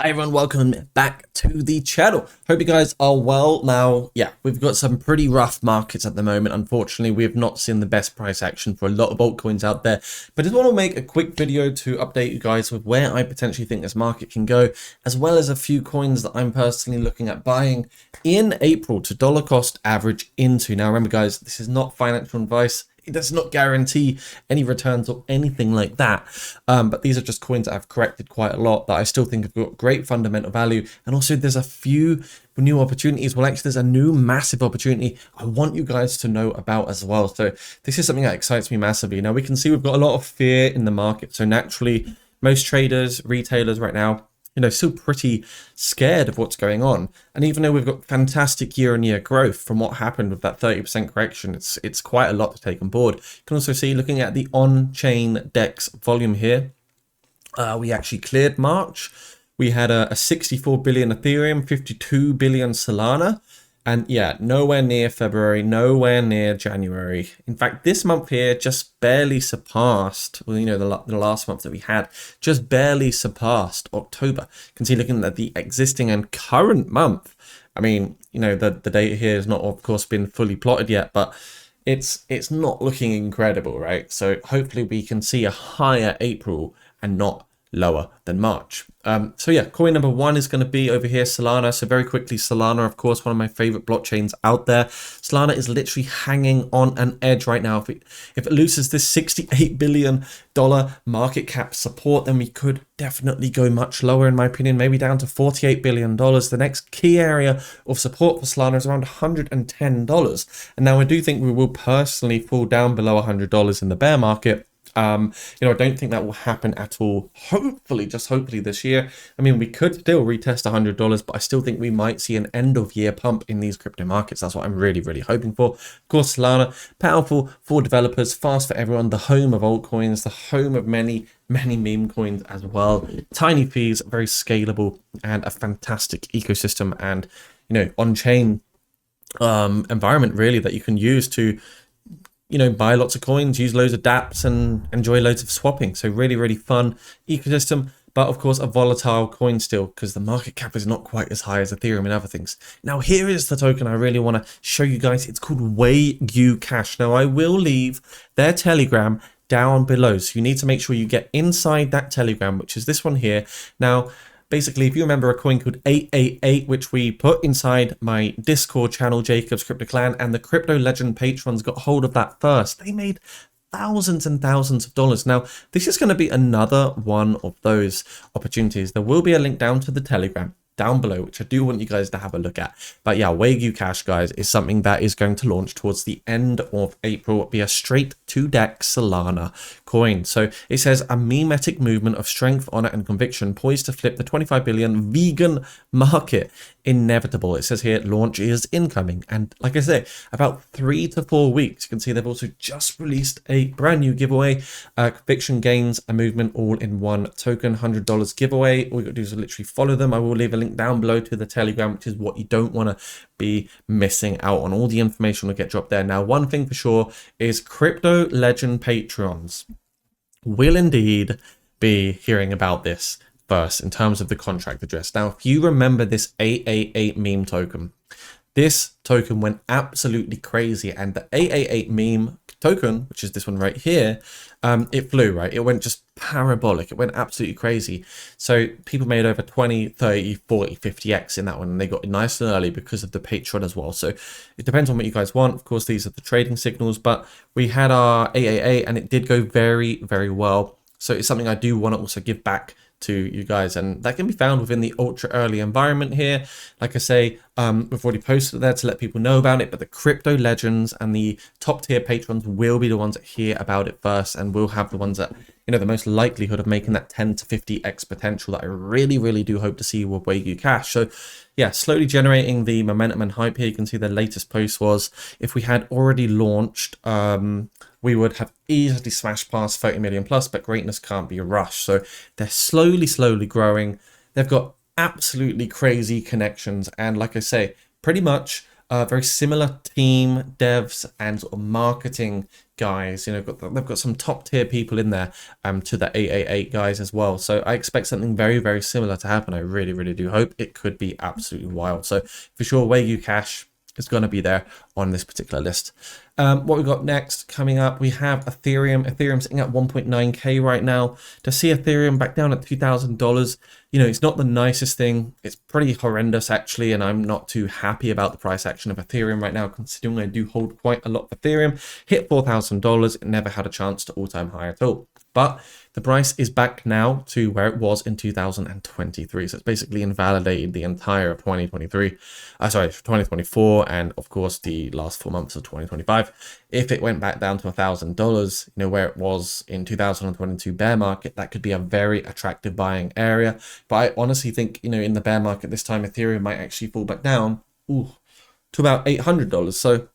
Hi everyone, welcome back to the channel. Hope you guys are well. Now, yeah, we've got some pretty rough markets at the moment. Unfortunately, we have not seen the best price action for a lot of altcoins out there. But I just want to make a quick video to update you guys with where I potentially think this market can go, as well as a few coins that I'm personally looking at buying in April to dollar cost average into. Now, remember guys, this is not financial advice. It does not guarantee any returns or anything like that. But these are just coins that have corrected quite a lot that I still think have got great fundamental value. And also there's a few new opportunities. Well, actually, there's a new massive opportunity I want you guys to know about as well. So this is something that excites me massively. Now we can see we've got a lot of fear in the market. So naturally, most traders, retailers right now, still pretty scared of what's going on. And even though we've got fantastic year-on-year growth from what happened with that 30% correction, it's quite a lot to take on board. You can also see, looking at the on-chain DEX volume here, we actually cleared March. We had a 64 billion Ethereum, 52 billion Solana. And yeah, nowhere near February, nowhere near January. In fact, this month here just barely surpassed, well, the last month that we had, just barely surpassed October. You can see, looking at the existing and current month, I mean, the data here has not, of course, been fully plotted yet, but it's not looking incredible, right? So hopefully we can see a higher April and not lower than March. So yeah, coin number one is going to be over here, Solana. So very quickly, Solana, of course, one of my favorite blockchains out there. Solana is literally hanging on an edge right now. If it loses this $68 billion market cap support, then we could definitely go much lower, in my opinion, maybe down to $48 billion. The next key area of support for Solana is around $110. And now I do think we will personally fall down below $100 in the bear market. I don't think that will happen at all. Hopefully, just hopefully this year. I mean, we could still retest $100, but I still think we might see an end of year pump in these crypto markets. That's what I'm really, really hoping for. Of course, Solana, powerful for developers, fast for everyone, the home of altcoins, the home of many meme coins as well. Tiny fees, very scalable, and a fantastic ecosystem and, on-chain environment really that you can use to buy lots of coins, use loads of dApps, and enjoy loads of swapping. So really, really fun ecosystem, but of course a volatile coin still, because the market cap is not quite as high as Ethereum and other things. Now here is the token I really want to show you guys. It's called Waygu Cash. Now I will leave their Telegram down below, so you need to make sure you get inside that Telegram, which is this one here. Now, basically, if you remember a coin called 888, which we put inside my Discord channel, Jacob's Crypto Clan, and the Crypto Legend patrons got hold of that first. They made thousands and thousands of dollars. Now, this is going to be another one of those opportunities. There will be a link down to the Telegram down below, which I do want you guys to have a look at. But yeah, Waygu Cash, guys, is something that is going to launch towards the end of April. It'll be a straight to DEX Solana coin. So it says a memetic movement of strength, honor, and conviction poised to flip the 25 billion vegan market. Inevitable. It says here launch is incoming, and like I say, about 3 to 4 weeks. You can see they've also just released a brand new giveaway. Conviction gains a movement all in one token, $100 giveaway. All you got to do is literally follow them. I will leave a link down below to the Telegram, which is what you don't want to be missing out on. All the information will get dropped there. Now, one thing for sure is Crypto Legend patrons will indeed be hearing about this first in terms of the contract address. Now, if you remember this 888 meme token, this token went absolutely crazy, and the 888 meme token, which is this one right here, it flew, right? It went just parabolic. It went absolutely crazy. So people made over 20, 30, 40, 50x in that one, and they got nice and early because of the Patreon as well. So it depends on what you guys want. Of course, these are the trading signals, but we had our 888 and it did go very, very well. So it's something I do want to also give back to you guys, and that can be found within the ultra early environment here. Like I say, we've already posted it there to let people know about it, but the crypto legends and the top tier patrons will be the ones that hear about it first, and will have the ones that the most likelihood of making that 10 to 50x potential that I really, really do hope to see with Waygu Cash. So yeah, slowly generating the momentum and hype here. You can see the latest post was, if we had already launched, we would have easily smashed past 30 million plus, but greatness can't be rushed. So they're slowly growing. They've got absolutely crazy connections, and like I say, pretty much very similar team, devs, and sort of marketing guys. You know, they've got some top tier people in there to the 888 guys as well. So I expect something very, very similar to happen. I really, really do hope. It could be absolutely wild. So for sure, Wagyu Cash is going to be there on this particular list. What we've got next coming up, we have Ethereum. Ethereum sitting at 1.9k right now. To see Ethereum back down at $2,000, you know, it's not the nicest thing. It's pretty horrendous actually, and I'm not too happy about the price action of Ethereum right now, considering I do hold quite a lot of Ethereum. Hit $4,000, it never had a chance to all-time high at all. But the price is back now to where it was in 2023. So it's basically invalidated the entire 2024, and of course the last 4 months of 2025. If it went back down to $1,000, you know, where it was in 2022 bear market, that could be a very attractive buying area. But I honestly think, you know, in the bear market this time, Ethereum might actually fall back down to about $800. So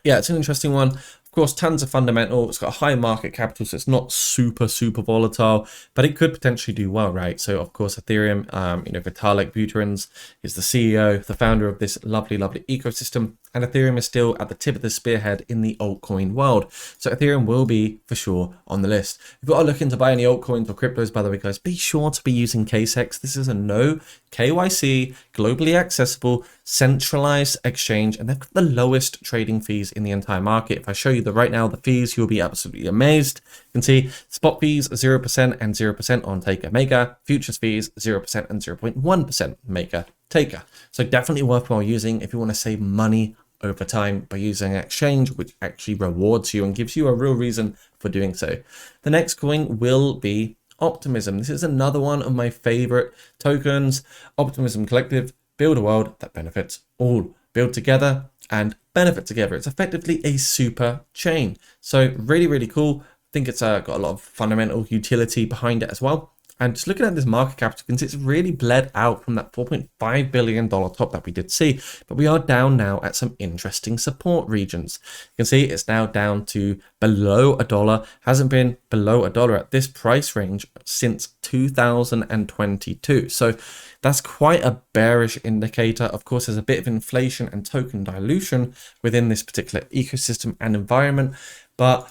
yeah, it's an interesting one. Of course, tons of fundamental. It's got a high market capital, so it's not super volatile, but it could potentially do well, right? So, of course, Ethereum, you know, Vitalik Buterin is the CEO, the founder of this lovely ecosystem, and Ethereum is still at the tip of the spearhead in the altcoin world. So Ethereum will be for sure on the list. If you're looking to buy any altcoins or cryptos, by the way, guys, be sure to be using KSEX. This is a no KYC, globally accessible, centralized exchange, and they've got the lowest trading fees in the entire market. If I show you right now the fees, you'll be absolutely amazed. You can see spot fees 0% and 0% on taker maker, futures fees 0% and 0.1% maker taker. So definitely worthwhile using if you want to save money over time by using an exchange which actually rewards you and gives you a real reason for doing so. The next coin will be Optimism. This is another one of my favorite tokens. Optimism Collective, build a world that benefits all. Build together and benefit together. It's effectively a super chain. So really cool. I think it's got a lot of fundamental utility behind it as well. And just looking at this market cap, you can see it's really bled out from that $4.5 billion top that we did see. But we are down now at some interesting support regions. You can see it's now down to below $1. Hasn't been below $1 at this price range since 2022. So that's quite a bearish indicator. Of course, there's a bit of inflation and token dilution within this particular ecosystem and environment. But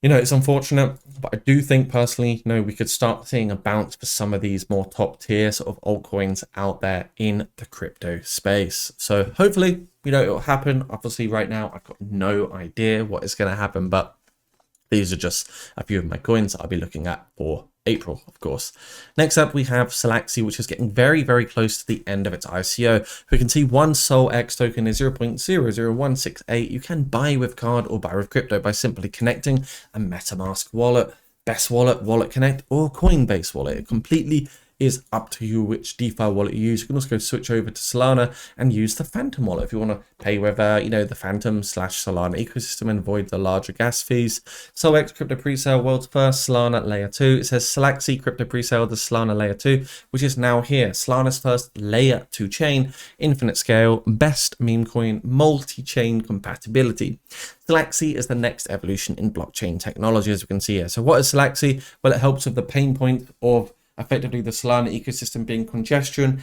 you know, it's unfortunate, but I do think personally, you know, we could start seeing a bounce for some of these more top tier sort of altcoins out there in the crypto space. So hopefully, you know, it'll happen. Obviously right now, I've got no idea what is going to happen, but these are just a few of my coins I'll be looking at for April, of course. Next up, we have Selaxi, which is getting very close to the end of its ICO. We can see one Sol X token is 0.00168. You can buy with card or buy with crypto by simply connecting a MetaMask wallet, Best Wallet, Wallet Connect, or Coinbase wallet. It completely is up to you which DeFi wallet you use. You can also go switch over to Solana and use the Phantom wallet if you want to pay with, you know, the Phantom/Solana ecosystem and avoid the larger gas fees. SolX crypto presale, world's first Solana layer 2. It says Selaxi crypto presale, the Solana layer 2, which is now here. Solana's first layer 2 chain, infinite scale, best meme coin, multi-chain compatibility. Selaxi is the next evolution in blockchain technology, as we can see here. So what is Selaxi? Well, it helps with the pain point of effectively the Solana ecosystem being congestion,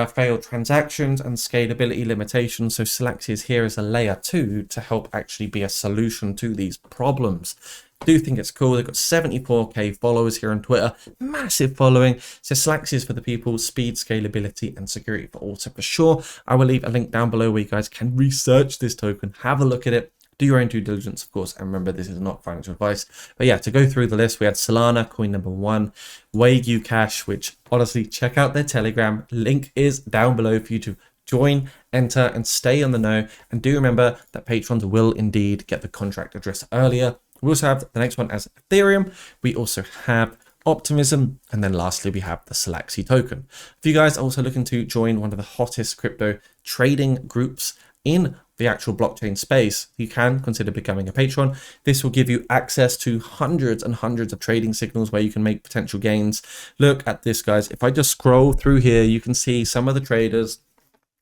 failed transactions, and scalability limitations. So Selaxi is here as a layer 2 to help actually be a solution to these problems. I do think it's cool. They've got 74k followers here on Twitter, massive following. So Selaxi is for the people, speed, scalability, and security for all. So for sure, I will leave a link down below where you guys can research this token, have a look at it. Do your own due diligence, of course, and remember, this is not financial advice. But yeah, to go through the list, we had Solana, coin number 1, Wagyu Cash, which honestly, check out their Telegram. Link is down below for you to join, enter, and stay on the know. And do remember that patrons will indeed get the contract address earlier. We also have the next one as Ethereum. We also have Optimism, and then lastly we have the Selaxi token. If you guys are also looking to join one of the hottest crypto trading groups in the actual blockchain space, you can consider becoming a patron. This will give you access to hundreds and hundreds of trading signals where you can make potential gains. Look at this, guys. If I just scroll through here, you can see some of the traders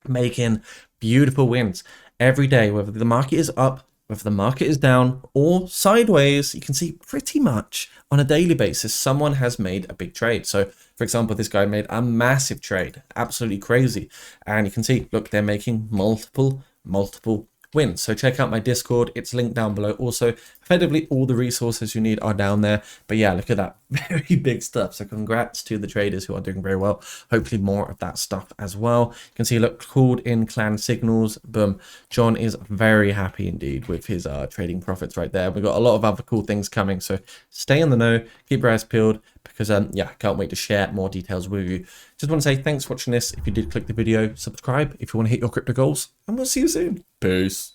making beautiful wins every day, whether the market is up, whether the market is down or sideways. You can see pretty much on a daily basis, someone has made a big trade. So for example, this guy made a massive trade, absolutely crazy. And you can see, look, they're making multiple multiple wins. So check out my Discord, it's linked down below. Also, effectively all the resources you need are down there. But yeah, look at that, very big stuff. So congrats to the traders who are doing very well. Hopefully more of that stuff as well. You can see, look, called in clan signals. Boom. John is very happy indeed with his trading profits right there. We've got a lot of other cool things coming, so stay in the know, keep your eyes peeled, because yeah, can't wait to share more details with you. Just want to say thanks for watching this. If you did click the video, subscribe if you want to hit your crypto goals, and we'll see you soon. Peace.